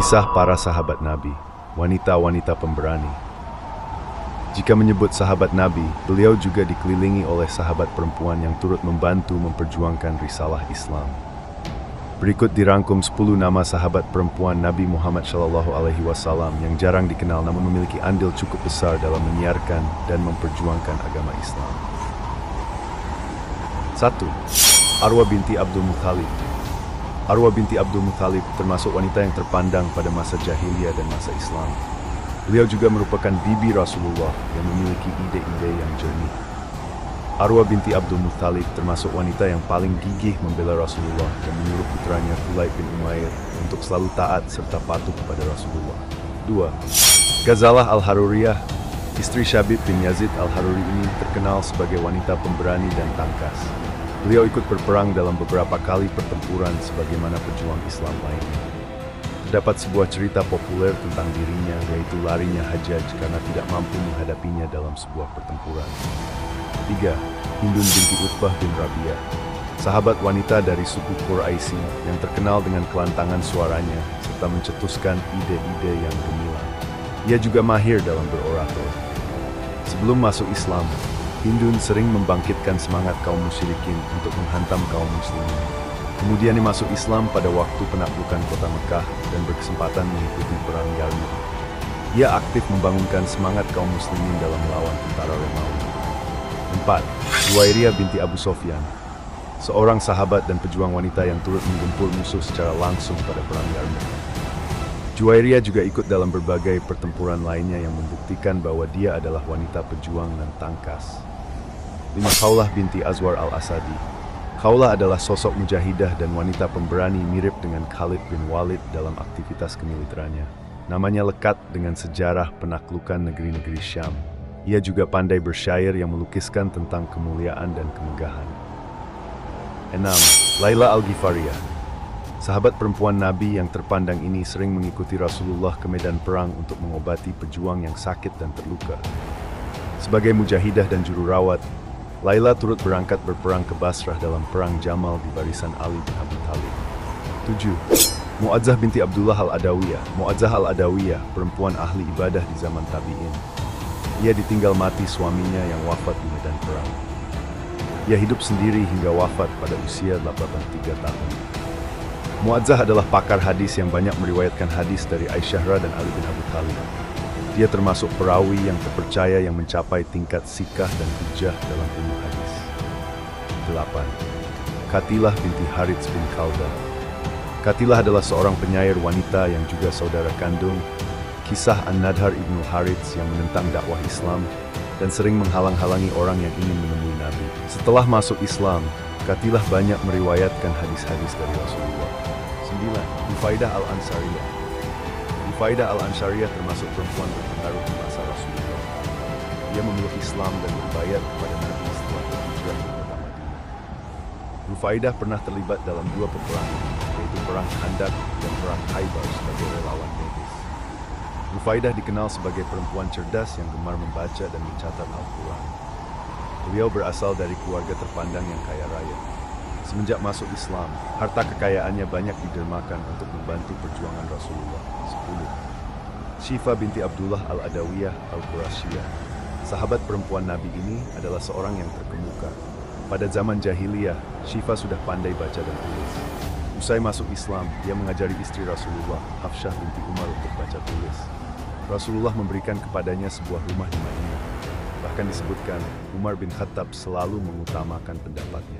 Kisah para sahabat Nabi, wanita-wanita pemberani. Jika menyebut sahabat Nabi, beliau juga dikelilingi oleh sahabat perempuan yang turut membantu memperjuangkan risalah Islam. Berikut dirangkum 10 nama sahabat perempuan Nabi Muhammad SAW yang jarang dikenal namun memiliki andil cukup besar dalam menyiarkan dan memperjuangkan agama Islam. 1. Arwa binti Abdul Muthalib. Arwa binti Abdul Muthalib termasuk wanita yang terpandang pada masa jahiliyah dan masa Islam. Beliau juga merupakan bibi Rasulullah yang memiliki ide-ide yang jernih. Arwa binti Abdul Muthalib termasuk wanita yang paling gigih membela Rasulullah dan menyuruh putranya Thulaib bin Umair untuk selalu taat serta patuh kepada Rasulullah. 2. Ghazalah al-Haruriyah. Istri Syabib bin Yazid al-Haruri ini terkenal sebagai wanita pemberani dan tangkas. Beliau ikut berperang dalam beberapa kali pertempuran sebagaimana pejuang Islam lainnya. Terdapat sebuah cerita populer tentang dirinya, yaitu larinya Hajjaj karena tidak mampu menghadapinya dalam sebuah pertempuran. 3. Hindun binti Utbah bin Rabi'ah. Sahabat wanita dari suku Quraisy yang terkenal dengan kelantangan suaranya serta mencetuskan ide-ide yang gemilang. Ia juga mahir dalam berorator. Sebelum masuk Islam, Hindun sering membangkitkan semangat kaum musyrikin untuk menghantam kaum muslimin. Kemudian dia masuk Islam pada waktu penaklukan kota Mekah dan berkesempatan mengikuti perang Yarmouk. Ia aktif membangunkan semangat kaum muslimin dalam melawan tentara Romawi. 4. Juwairiyah binti Abu Sofyan. Seorang sahabat dan pejuang wanita yang turut menggempur musuh secara langsung pada perang Yarmouk. Juwairiyah juga ikut dalam berbagai pertempuran lainnya yang membuktikan bahwa dia adalah wanita pejuang dan tangkas. 5. Khawlah binti Azwar al-Asadi. Khawlah adalah sosok mujahidah dan wanita pemberani mirip dengan Khalid bin Walid dalam aktivitas kemiliterannya. Namanya lekat dengan sejarah penaklukan negeri-negeri Syam. Ia juga pandai bersyair yang melukiskan tentang kemuliaan dan kemegahan. 6. Laila al-Ghifariyah. Sahabat perempuan Nabi yang terpandang ini sering mengikuti Rasulullah ke medan perang untuk mengobati pejuang yang sakit dan terluka. Sebagai mujahidah dan juru rawat, Laila turut berangkat berperang ke Basrah dalam perang Jamal di barisan Ali bin Abi Thalib. 7. Mu'adzah binti Abdullah al-Adawiyah. Mu'adzah al-Adawiyah, perempuan ahli ibadah di zaman tabi'in. Ia ditinggal mati suaminya yang wafat di medan perang. Ia hidup sendiri hingga wafat pada usia 83 tahun. Mu'adzah adalah pakar hadis yang banyak meriwayatkan hadis dari Aisyah dan Ali bin Abi Thalib. Dia termasuk perawi yang terpercaya yang mencapai tingkat sikah dan hujjah dalam ilmu hadis. 8. Qatilah binti Harits bin Kalda. Qatilah adalah seorang penyair wanita yang juga saudara kandung kisah An-Nadhar ibnu Harits yang menentang dakwah Islam dan sering menghalang-halangi orang yang ingin menemui Nabi. Setelah masuk Islam, Qatilah banyak meriwayatkan hadis-hadis dari Rasulullah. 9. Rufaidah al-Ansariyah. Rufaidah al-Ansariyah termasuk perempuan berpengaruh di masa Rasulullah. Ia memeluk Islam dan berbayat kepada Nabi setelah berhijrah ke kota Madinah. Rufaidah pernah terlibat dalam 2 peperangan, yaitu Perang Khandaq dan Perang Khaybar sebagai relawan medis. Rufaidah dikenal sebagai perempuan cerdas yang gemar membaca dan mencatat Al-Quran. Beliau berasal dari keluarga terpandang yang kaya raya. Semenjak masuk Islam, harta kekayaannya banyak didermakan untuk membantu perjuangan Rasulullah. 10. Syifa binti Abdullah al-Adawiyah al-Qurasyiyah. Sahabat perempuan Nabi ini adalah seorang yang terkemuka. Pada zaman jahiliyah, Syifa sudah pandai baca dan tulis. Usai masuk Islam, dia mengajari istri Rasulullah, Hafsah binti Umar untuk baca tulis. Rasulullah memberikan kepadanya sebuah rumah di Madinah. Bahkan disebutkan, Umar bin Khattab selalu mengutamakan pendapatnya.